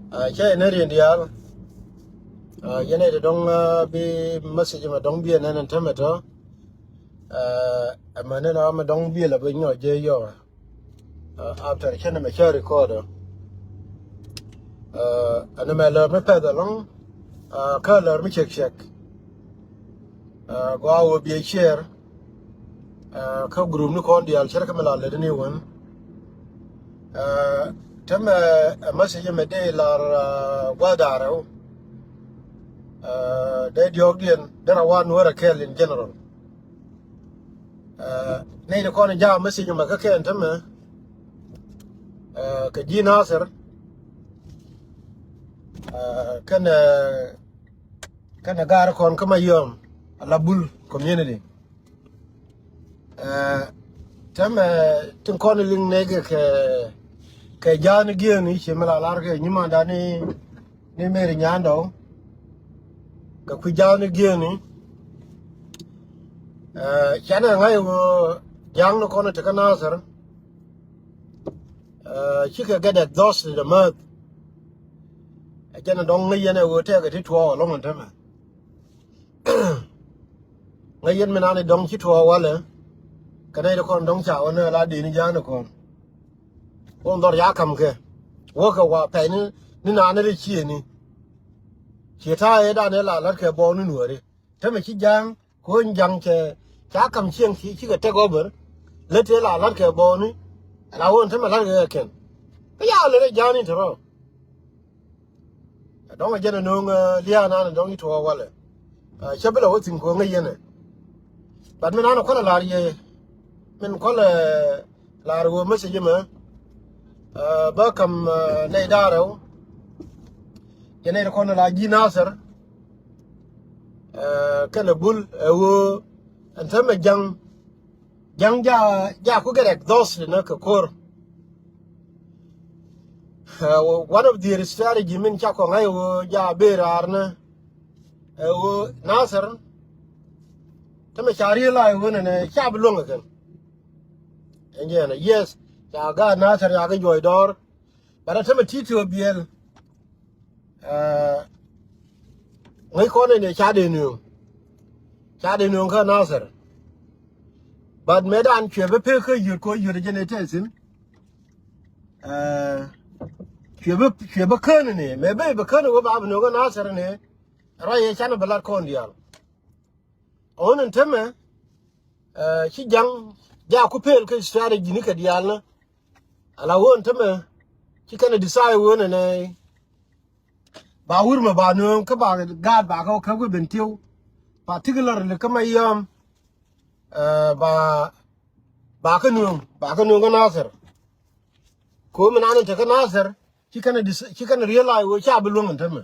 Che ne ri ndial yene de dong bi message ma dong bi nan tamato ma ne na ma dong bi la bi nyo je yo after chen ma share record ana ma la ma pa da long ka la mi check go awo bi share ka group ni ko ndial share ka ma la le ni won تم message ma de la wadaro they Georgian there are one who are killed in general nei de kon ja message ma ka ken tam ka ji Nasir kan gar kon kama yom labul community tam tin kon ling ne ke jan gi ni chimala lar ke nyima dani ni meri nyando ka ku jan gi ni chana ngai wo jang no kono te Nasir chika get exhausted the month ajana dong ngai yana wo te ga ti tuo lo mon tama ngai yen menane dong ti tuo wala kanai de kon dong cha ona la di ni jang no kon on dor ya kam ke wo ka wa pe ni na ne ri chi ni chi ta e da ne la la ke bo ni nuore tama chi jang ko jang che cha kam chiang chi ga take over le te la la ke bo ni la won tama la ke ken ya le jang ni tro dong a jana nong lia na dong i to wala chabela wotin ko ngai yana bad men ana kola lar ye men kola lar wo message ma ba kam nei daro yana ko na la ji Nasir kana bul wo antama jang ja ko get exhausted na ka kor one of the strategy min cha ko ngai wo ja berar na wo Nasir tama chari la wo ne cha bulunga kan engena yes cha ga Nasir ya ga joy dor bara tama tito biel ngai ko ne cha de nu ka Nasir bad medan chwe be pe ko yur jene tesin chwe be kan ne me be kan wo ba no ga Nasir ne ra ye chana balat kon dial onen teme chi jang ja ku pel ke strategy ni ka dial na ala won teme chi kana decide won ne ba wur ma ba no ka ba ga ba ka ku ben tiu particularly kama yam ba ka nu ga Nasir ko men anan ta ka Nasir chi kana realize wo cha bulun teme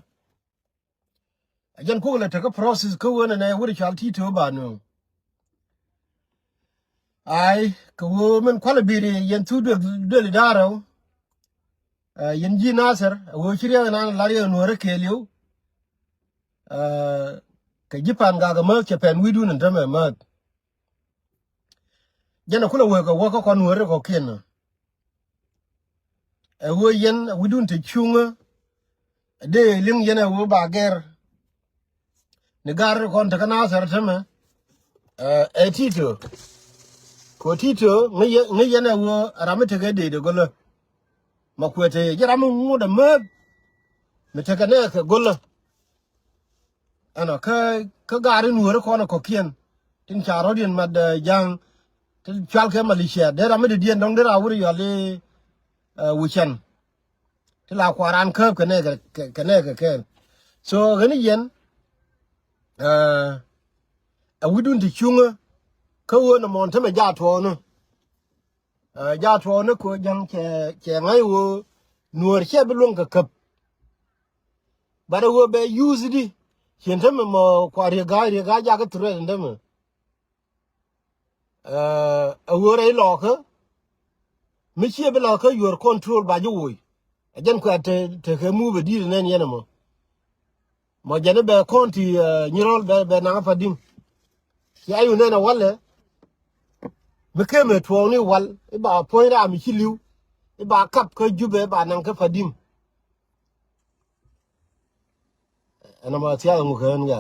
ajan ko la ta ka process ko won ne wuri chal ti to ba no ai ko men kwala biri yen tu de daro yen ji Nasir wo chiriya na la yo no re keliu ka jipan ga ma che pen widu nan tame ma jana kula wo ko kon wo re ko ken wo yen widun te chunga de ling yen wo ba ger ne gar kon ta Nasir tame tito ko tito ngi yen wo ramete ga de golo makwete jara mu da ma mete ka ne ka golo ana ka gari nuore kono ko kien tin charo din mad jang tin chal ke Malaysia de ra me de dien dong de ra wuri yole wuchen ti la kwaran ke ne ke so gani yen a widun ti chunga ka wona mon tame ja to no ko jang che ngai wo nuor che belung ka kap bara wo be use di chentame mo kwari ga ja ka tre ndame a wore lo ka mi che be lo ka your control ba ju wi ajan ko te ke mu be di ne ne mo jane be konti nyirol be na fa dim ya yu ne na wale be ke me to ni wal e ba point am chi liu e ba kap ka jube ba nan ka fa dim ana ma tia ngu kan ga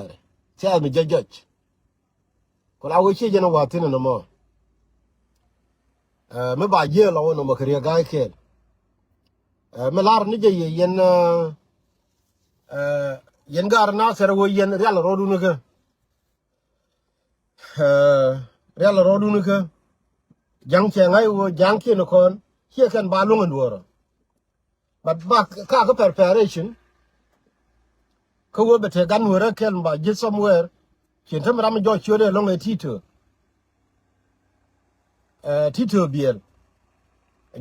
tia mi jajaj ko la wo chi jena wa tin no mo me ba je lo no ma kriya ga ke me lar ni je yen gar na ser wo yen real rodu nu ke real rodu nu ke jang che ngai wo jang ki no kon hier kan ba lu nduoro but back ka preparation ko wo bete gan wora ken ba je somewhere chen tam ram jo chure long e tito biel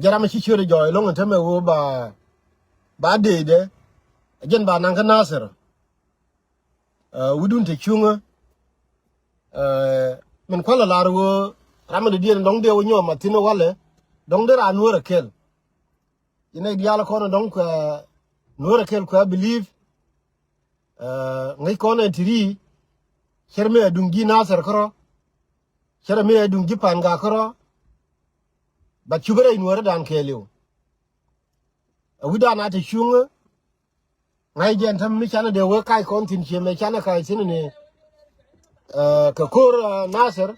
jaram chi chure jo long tam wo ba de jen ba nan ka Nasir wudun te chunga men kwala larwo ram de dien dong de wo nyoma matino wale dong de ran wora kel ine diala kono dong ka wora kel ko believe ngai kono tiri cherme adungi Nasir kro cherme adungi panga kro ba chubere inwara dan keliu wuda na te chunga ngai jen tam mi chana de wo kai kon tin che me chana kai tin ne ka kor Nasir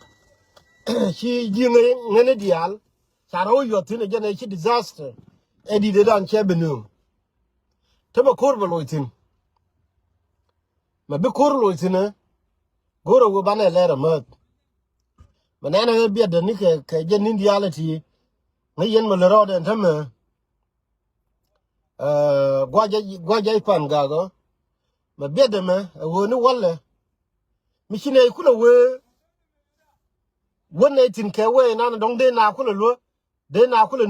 chi jinga ngene dial charo yo tin je chi disaster edi de dan che benu te ba kor ba loitin ma be kor loitin goro wo bana lera mat manana be de ni ke je nin diality ngai yen ma lero de tam gwaja pan gago ma be de me wo ni walle mi chine kula we wone tin ke we na dong de na kula lo de na kula